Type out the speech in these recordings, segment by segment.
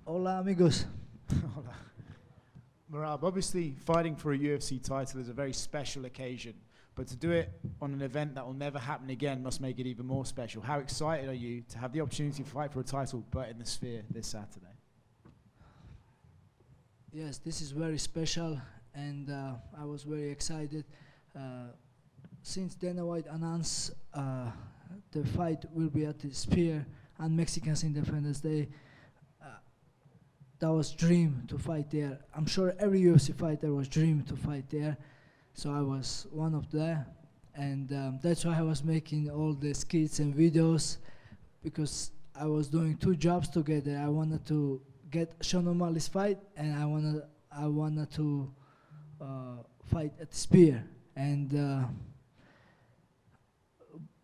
Hola, amigos. Hola. Merab, obviously fighting for a UFC title is a very special occasion, but to do it on an event that will never happen again must make it even more special. How excited are you to have the opportunity to fight for a title, but in the Sphere this Saturday? Yes, this is very special, and I was very excited. Since Dana White announced the fight will be at the Sphere on Mexican Independence Day, that was dream to fight there. I'm sure every UFC fighter was dream to fight there, so I was one of them, and that's why I was making all the skits and videos, because I was doing two jobs together. I wanted to get Sean OMalley's fight, and I wanted to fight at the Spear, and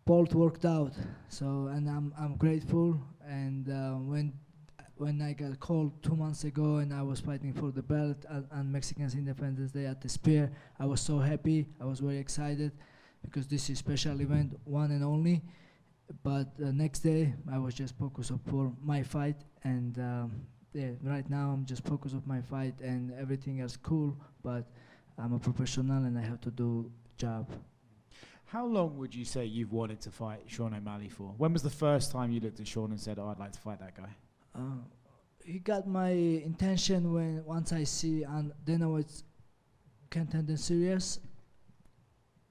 both worked out. So, and I'm grateful. And when I got called 2 months ago, and I was fighting for the belt on Mexican Independence Day at the Spear, I was so happy. I was very excited because this is a special event, one and only. But the next day, I was just focused for my fight, and yeah, right now I'm just focused on my fight, and everything else cool. But I'm a professional, and I have to do job. How long would you say you've wanted to fight Sean OMalley for? When was the first time you looked at Sean and said, "Oh, I'd like to fight that guy"? He got my intention when once I see on Dana White's contender series.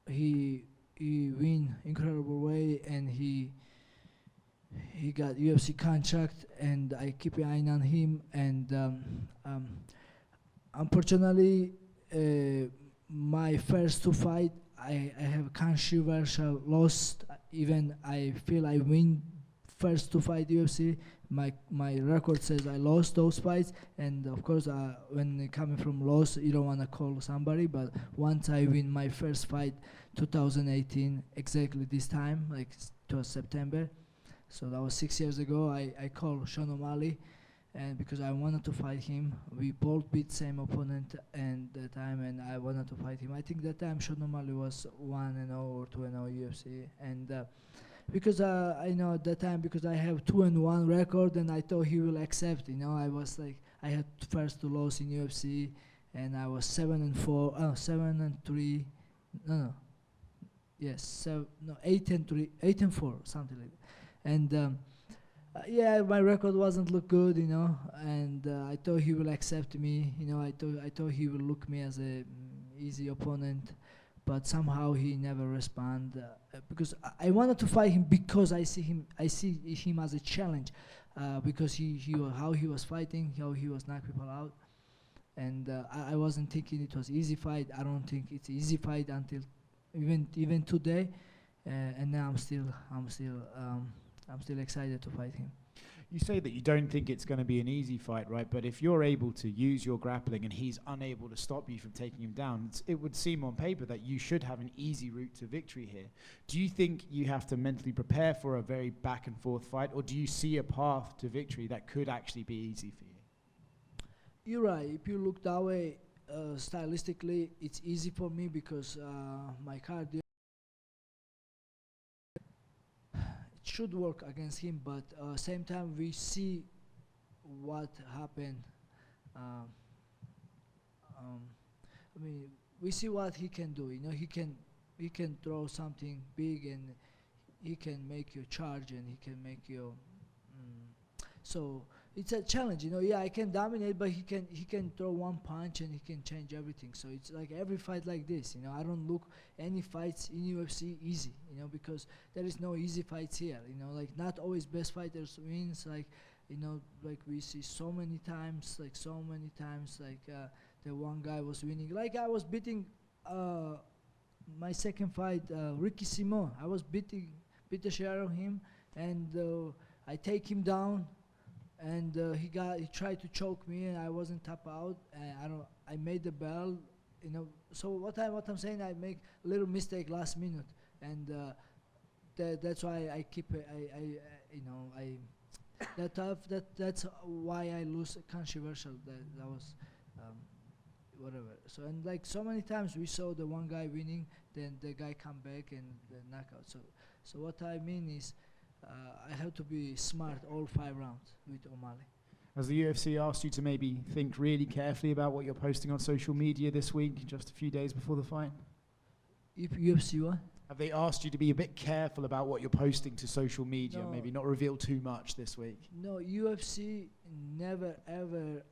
He win incredible way, and he got UFC contract, and I keep an eye on him. And unfortunately, my first two fight, I have controversial lost. Even I feel I win first two fight UFC. My record says I lost those fights, and of course, when coming from loss, you don't want to call somebody. But once I win my first fight, 2018, exactly this time, like it was September, so that was 6 years ago. I called Sean OMalley, and because I wanted to fight him. We both beat same opponent and the time, and I wanted to fight him. I think that time Sean OMalley was 1-0 or 2-0 UFC, and because I know at that time, because I have 2-1 record, and I thought he will accept. I was like, I had first two loss in UFC, and I was 7-4, 7-3, no, yes, 8-3, 8-4, something like that. And yeah, my record wasn't look good, and I thought he will accept me. I thought he will look me as a easy opponent, but somehow he never respond, because I wanted to fight him because I see him as a challenge, because how he was fighting, how he was knocking people out, and I wasn't thinking it was easy fight. I don't think it's easy fight until even today, and now I'm still excited to fight him. You say that you don't think it's going to be an easy fight, right? But if you're able to use your grappling and he's unable to stop you from taking him down, it would seem on paper that you should have an easy route to victory here. Do you think you have to mentally prepare for a very back and forth fight, or do you see a path to victory that could actually be easy for you? You're right. If you look that way, stylistically, it's easy for me because my cardio should work against him, but same time we see what happened. I mean, we see what he can do. He can throw something big, and he can make you charge, and he can make you. So it's a challenge. Yeah, I can dominate, but he can throw one punch and he can change everything. So it's like every fight like this. I don't look any fights in UFC easy. Because there is no easy fights here. Like not always best fighters wins. Like like we see so many times. Like the one guy was winning. Like I was beating my second fight, Ricky Simon. I was beat the share of him, and I take him down. And he tried to choke me, and I wasn't tap out. And I made the bell, So what I'm saying, I make a little mistake last minute, and that's why I keep that's why I lose controversial. That was whatever. So, and like so many times we saw the one guy winning, then the guy come back and the knockout. So what I mean is, I have to be smart all 5 rounds with OMalley. Has the UFC asked you to maybe think really carefully about what you're posting on social media this week, just a few days before the fight? If UFC what? Have they asked you to be a bit careful about what you're posting to social media, No. maybe not reveal too much this week? No, UFC never ever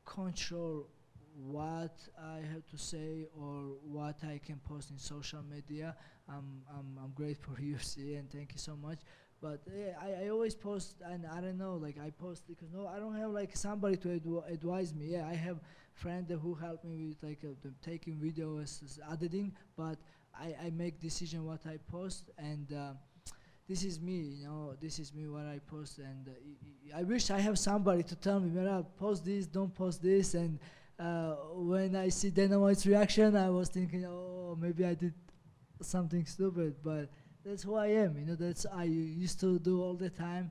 control what I have to say or what I can post in social media. I'm grateful for UFC and thank you so much. But yeah, I always post, and I don't know, like I post because I don't have like somebody to advise me. Yeah, I have friend who help me with like taking videos, editing, but I make decision what I post, and this is me, this is me what I post, and I wish I have somebody to tell me, Merab, post this, don't post this, and when I see Dana White's reaction, I was thinking, oh, maybe I did something stupid, but that's who I am, that's I used to do all the time.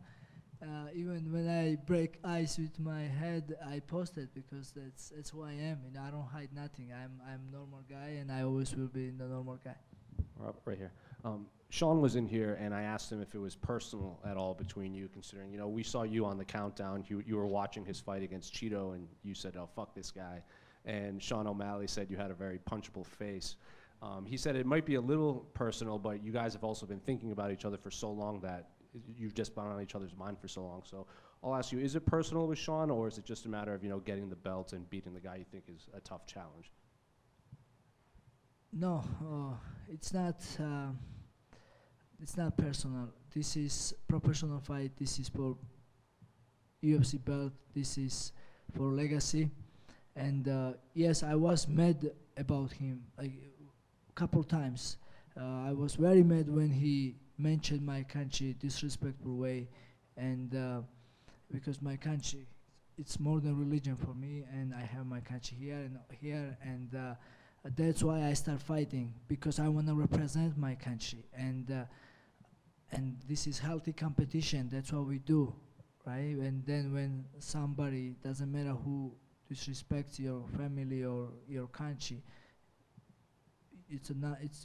Even when I break ice with my head, I post it because that's who I am. I don't hide nothing. I'm a normal guy, and I always will be the normal guy. Right here. Sean was in here, and I asked him if it was personal at all between you, considering, we saw you on the countdown. You were watching his fight against Cheeto, and you said, oh, fuck this guy. And Sean OMalley said you had a very punchable face. He said it might be a little personal, but you guys have also been thinking about each other for so long that you've just been on each other's mind for so long. So I'll ask you, is it personal with Sean, or is it just a matter of, getting the belt and beating the guy you think is a tough challenge? No, it's not personal. This is professional fight. This is for UFC belt. This is for legacy. And yes, I was mad about him like a couple times. I was very mad when he mentioned my country disrespectful way, and because my country, it's more than religion for me, and I have my country here, and that's why I start fighting, because I want to represent my country, and this is healthy competition. That's what we do, right? And then when somebody, doesn't matter who, disrespects your family or your country,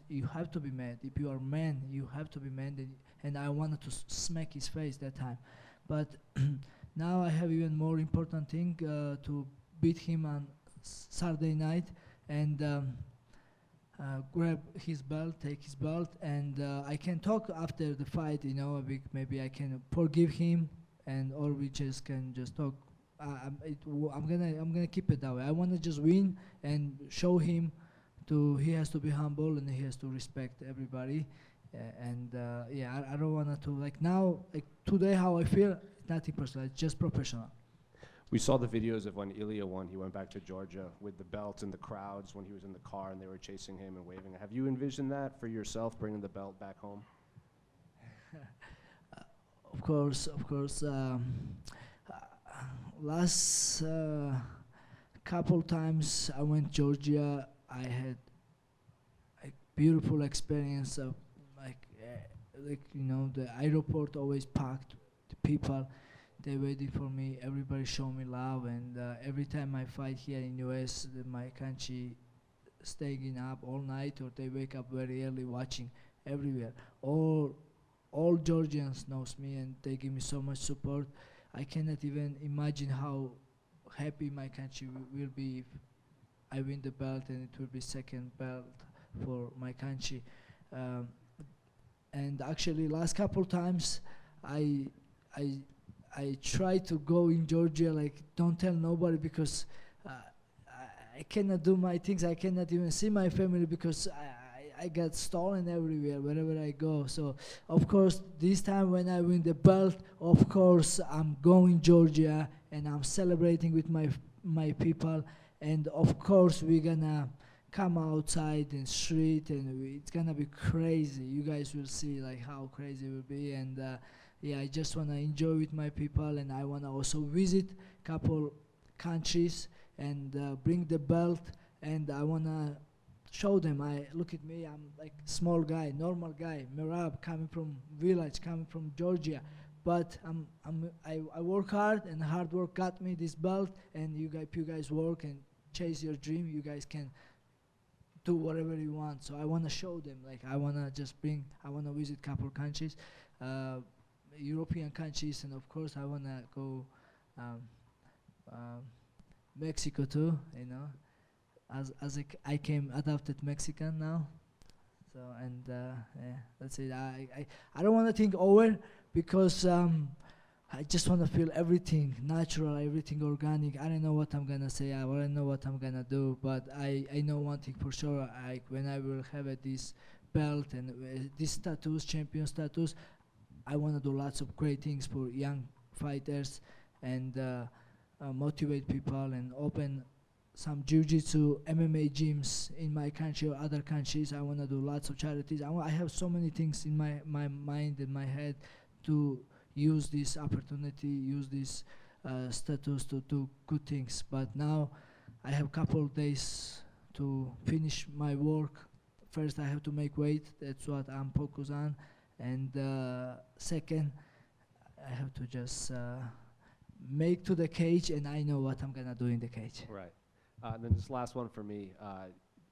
you have to be mad. If you are man, you have to be mad. And I wanted to smack his face that time, but now I have even more important thing to beat him on Saturday night and grab his belt, take his belt, and I can talk after the fight. Maybe I can forgive him, or we just can just talk. I'm gonna keep it that way. I wanna just win and show him. He has to be humble and he has to respect everybody, yeah, I don't want to like now, like today, how I feel. It's nothing personal. It's just professional. We saw the videos of when Ilya won. He went back to Georgia with the belt and the crowds when he was in the car and they were chasing him and waving. Have you envisioned that for yourself, bringing the belt back home? Of course. Last couple times I went Georgia, I had a beautiful experience of the airport always packed, the people, they waited for me, everybody show me love, and every time I fight here in US, my country staying up all night, or they wake up very early watching everywhere. All Georgians knows me and they give me so much support. I cannot even imagine how happy my country will be if I win the belt, and it will be second belt for my country. And actually, last couple times, I try to go in Georgia, like don't tell nobody, because I cannot do my things. I cannot even see my family because I got stolen everywhere, wherever I go. So, of course, this time when I win the belt, of course, I'm going Georgia and I'm celebrating with my people. And of course, we're gonna come outside in street, and it's gonna be crazy. You guys will see like how crazy it will be. And yeah, I just wanna enjoy with my people, and I wanna also visit couple countries and bring the belt, and I wanna show them. Look at me, I'm like small guy, normal guy, Merab, coming from village, coming from Georgia, but I work hard, and hard work got me this belt. And if you guys work and chase your dream, you guys can do whatever you want. So I want to show them, like I want to visit couple countries, European countries, and of course I want to go um, um, Mexico too. I came adopted Mexican now. So yeah, that's it. I don't want to think over because I just want to feel everything natural, everything organic. I don't know what I'm gonna say. I don't know what I'm gonna do, but I know one thing for sure. When I will have this belt and this status, champion status, I want to do lots of great things for young fighters and motivate people and open some jiu-jitsu, MMA gyms in my country or other countries. I want to do lots of charities. I have so many things in my mind and my head to use this opportunity, use this status to do good things. But now I have a couple of days to finish my work. First, I have to make weight. That's what I'm focused on. And second, I have to just make to the cage, and I know what I'm gonna do in the cage. Right. And then this last one for me.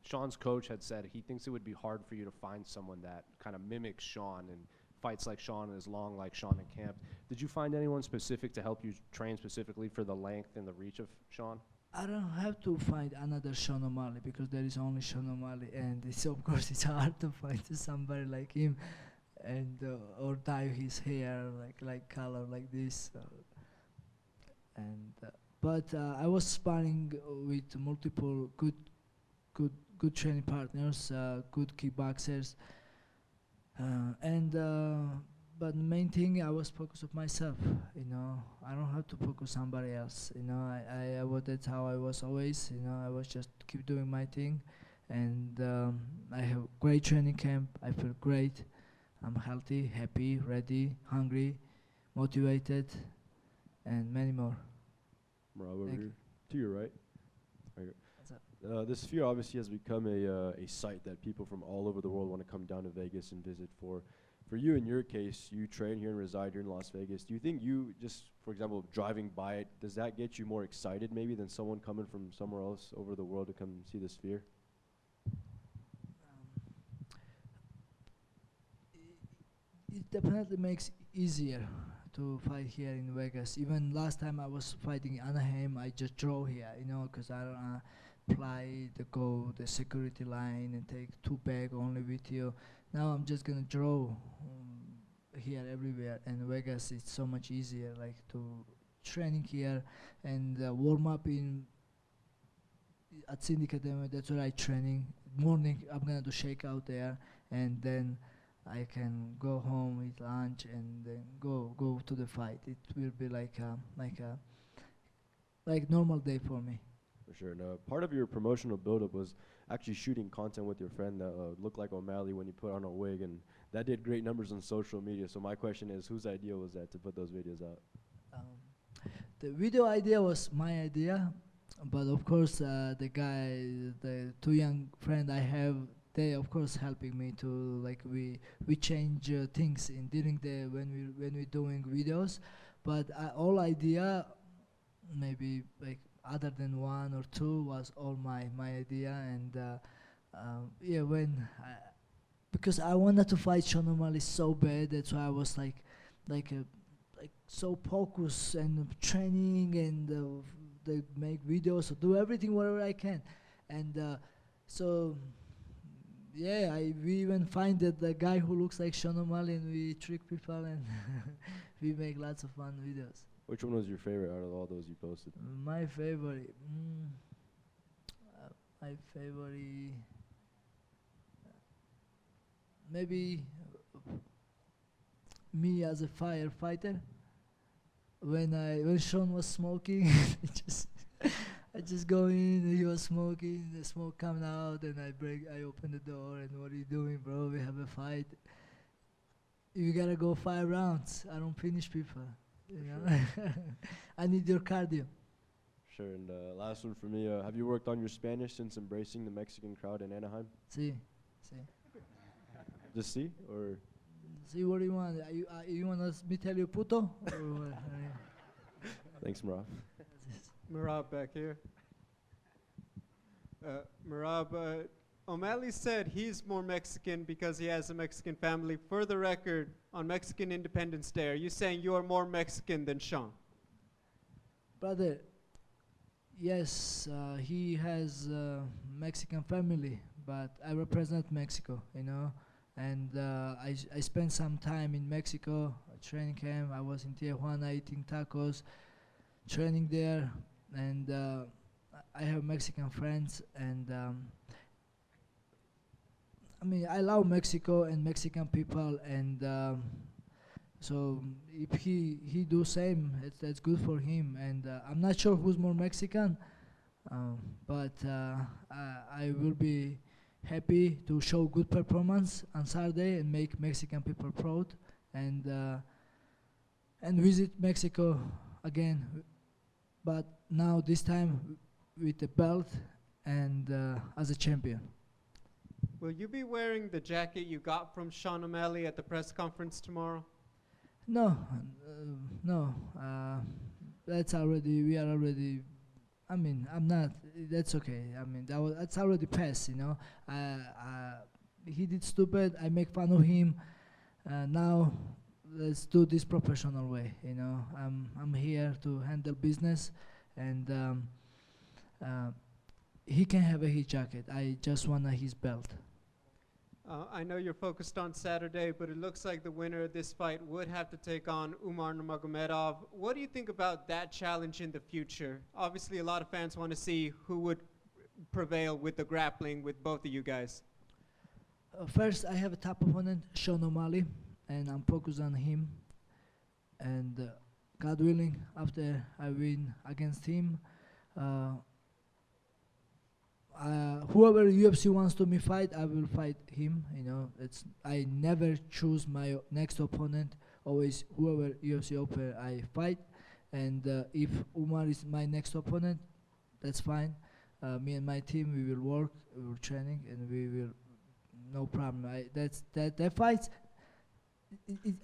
Sean's coach had said he thinks it would be hard for you to find someone that kind of mimics Sean and fights like Sean and is long like Sean in camp. Did you find anyone specific to help you train specifically for the length and the reach of Sean? I don't have to find another Sean OMalley because there is only Sean OMalley, and of course it's hard to find somebody like him, and or dye his hair like color like this. But I was sparring with multiple good training partners, good kickboxers, but the main thing I was focused on myself. I don't have to focus somebody else. That's how I was always. I was just keep doing my thing, and I have great training camp. I feel great. I'm healthy, happy, ready, hungry, motivated, and many more. Merab, over here to your right. What's up? This sphere obviously has become a site that people from all over the world want to come down to Vegas and visit for. For you, in your case, you train here and reside here in Las Vegas. Do you think you just, for example, driving by it, does that get you more excited maybe than someone coming from somewhere else over the world to come see the sphere? It definitely makes easier to fight here in Vegas. Even last time I was fighting in Anaheim, I just drove here, because I don't apply the security line and take 2 bags only with you. Now I'm just gonna draw here everywhere, and Vegas is so much easier, like to training here and warm up at Syndicate. That's where I training. Morning I'm gonna do shakeout there, and then I can go home, eat lunch, and then go to the fight. It will be like normal day for me. For sure. And part of your promotional buildup was actually shooting content with your friend that looked like OMalley when you put on a wig, and that did great numbers on social media. So my question is, whose idea was that to put those videos out? The video idea was my idea, but of course the 2 young friends I have, they of course helping me to we change things during when we're doing videos, but all idea maybe other than 1 or 2 was all my idea. And yeah, because I wanted to fight Sean OMalley so bad, that's why I was so focused and training and they make videos, so do everything whatever I can. And so yeah, we even find that the guy who looks like Sean OMalley, and we trick people and we make lots of fun videos. Which one was your favorite out of all those you posted? My favorite, maybe me as a firefighter. When Sean was smoking, I just go in, he was smoking, the smoke coming out, and I open the door, and what are you doing, bro? We have a fight. You gotta go 5 rounds. I don't finish people. I need your cardio. Sure. And last one for me, have you worked on your Spanish since embracing the Mexican crowd in Anaheim? See. Just see, or? See, what do you want? You want me tell you puto? Thanks, Merab. Merab back here. Merab, OMalley said he's more Mexican because he has a Mexican family. For the record, on Mexican Independence Day, are you saying you are more Mexican than Sean? Brother, yes, he has Mexican family, but I represent Mexico, you know. And I spent some time in Mexico, training camp. I was in Tijuana eating tacos, training there, and I have Mexican friends, and I mean, I love Mexico and Mexican people, and so if he do same, that's good for him. And I'm not sure who's more Mexican, but I will be happy to show good performance on Saturday and make Mexican people proud, and visit Mexico again, but now this time with the belt and as a champion. Will you be wearing the jacket you got from Sean OMalley at the press conference tomorrow? No, no. That's already. We are already. I mean, I'm not. That's okay. I mean, that's already passed. You know. He did stupid. I make fun of him. Now, let's do this professional way. You know. I'm here to handle business, and he can have his jacket. I just want his belt. I know you're focused on Saturday, but it looks like the winner of this fight would have to take on Umar Nurmagomedov. What do you think about that challenge in the future? Obviously, a lot of fans want to see who would prevail with the grappling with both of you guys. First, I have a top opponent, Sean OMalley, and I'm focused on him. And God willing, after I win against him, whoever UFC wants to me fight, I will fight him. You know, I never choose my next opponent. Always whoever UFC offer, I fight. And if Umar is my next opponent, that's fine. Me and my team, we will work, we will training, and we will, no problem. That fight,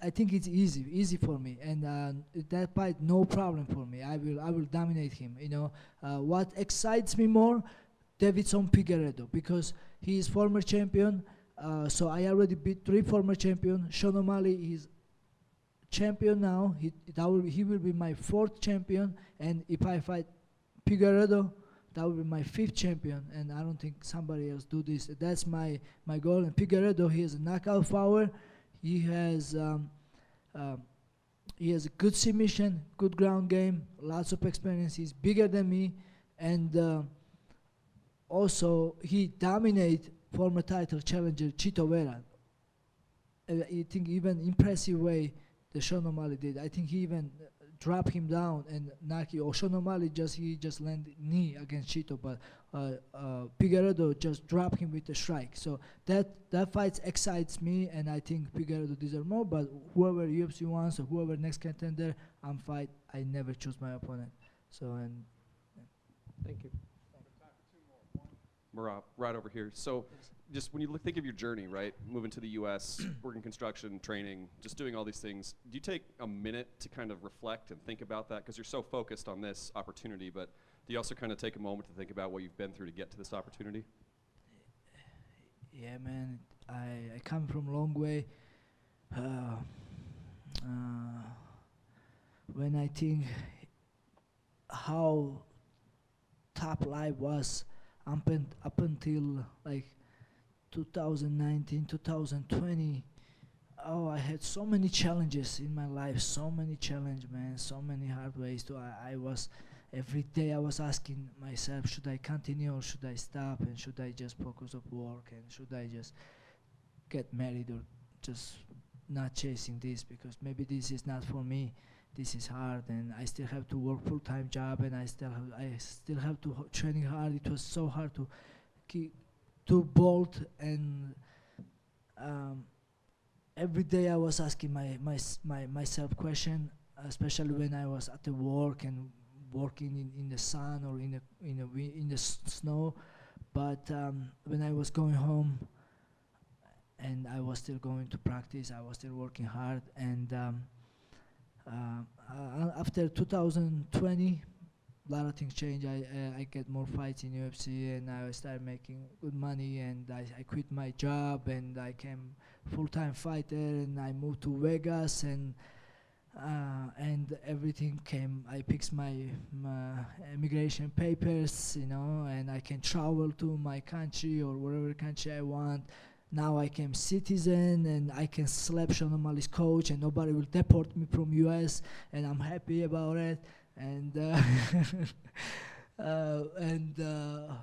I think it's easy for me, and that fight, no problem for me. I will dominate him. You know, what excites me more? Davidson Figueiredo, because he is former champion. So I already beat 3 former champions. Sean OMalley is champion now. He will be my 4th champion. And if I fight Figueiredo, that will be my 5th champion. And I don't think somebody else do this. That's my goal. And Figueiredo, he has a knockout power. He has a good submission, good ground game, lots of experience. He's bigger than me, and also, he dominated former title challenger Chito Vera. I think even impressive way the Sean OMalley did. I think he even dropped him down and knocked you. Or Sean OMalley just landed knee against Chito, but Figueiredo just dropped him with a strike. So that fight excites me, and I think Figueiredo deserves more. But whoever UFC wants or whoever next contender, I'm fight. I never choose my opponent. So and Thank you. Merab, right over here. So just when you think of your journey, right, moving to the U.S., working construction, training, just doing all these things, do you take a minute to kind of reflect and think about that? Because you're so focused on this opportunity, but do you also kind of take a moment to think about what you've been through to get to this opportunity? Yeah, man, I come from a long way. When I think how top life was up until like 2019, 2020, oh, I had so many challenges in my life, so many challenges, man, so many hard ways. I was, every day I was asking myself, should I continue or should I stop, and should I just focus on work, and should I just get married or just not chasing this, because maybe this is not for me. This is hard, and I still have to work full-time job, and I still have to training hard. It was so hard to bolt, and every day I was asking myself question, especially when I was at the work and working in the sun or in the snow. But when I was going home, and I was still going to practice, I was still working hard, and after 2020, a lot of things changed. I get more fights in UFC, and I started making good money, and I quit my job, and I became full-time fighter, and I moved to Vegas, and and everything came. I picked my immigration papers, you know, and I can travel to my country or whatever country I want. Now I am citizen and I can slap Sean OMalley's coach and nobody will deport me from US, and I'm happy about it. And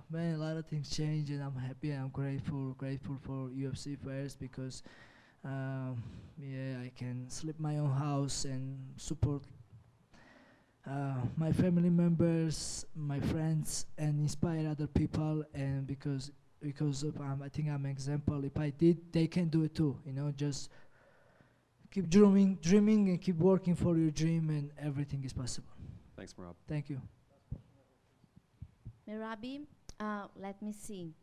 man, a lot of things change and I'm happy and I'm grateful for UFC fighters because yeah, I can sleep my own house and support my family members, my friends, and inspire other people. And because of I think I'm an example. If I did, they can do it too. You know, just keep dreaming, and keep working for your dream, and everything is possible. Thanks, Merab. Thank you. Merabi, let me see.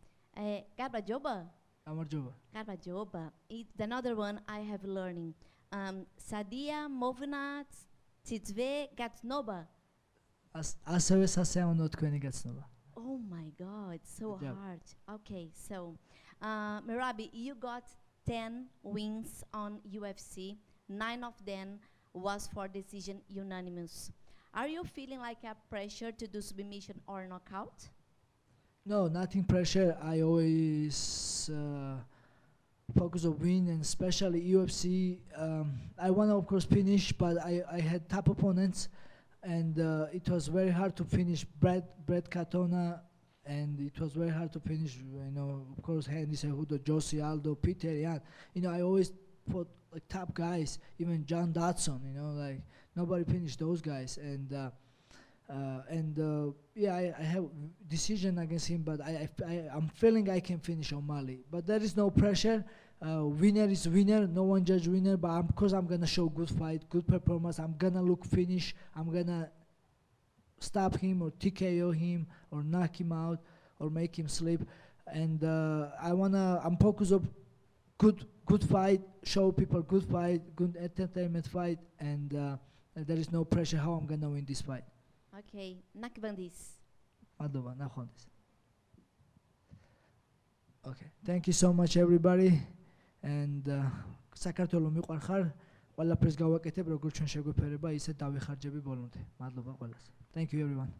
Garbajoba. Amarjova. Garbajoba. It's another one I have learning. Sadia Movinat Titzve Gatsnoba. ასევე სასეამოვნო თქვენი გაცნობა. Oh my God, so Good job. hard. Okay, so Merabi, you got 10 wins on UFC. 9 of them was for decision unanimous. Are you feeling like a pressure to do submission or knockout? No, nothing pressure. I always focus on win, and especially UFC. I want to, of course, finish, but I had top opponents, and it was very hard to finish Brad Katona, and it was very hard to finish, you know, of course, Henry Cejudo, Josie Aldo, Peter Yan. You know, I always fought like top guys, even John Dodson, you know, like nobody finished those guys. And yeah, I have decision against him, but I'm feeling I can finish OMalley. But there is no pressure. Winner is winner. No one judge winner. But because I'm gonna show good fight, good performance. I'm gonna look finish. I'm gonna stop him or TKO him or knock him out or make him sleep. And I'm focused on good fight. Show people good fight, good entertainment fight, and there is no pressure how I'm gonna win this fight. Okay, Nakbandis. Okay, thank you so much everybody, and საქართველოს მიყვარხარ, ყველაფერს გავაკეთებ, როგორც ჩვენ შეგვეფერება, ისე დავიხარჯები ბოლომდე. მადლობა ყველას. Thank you everyone.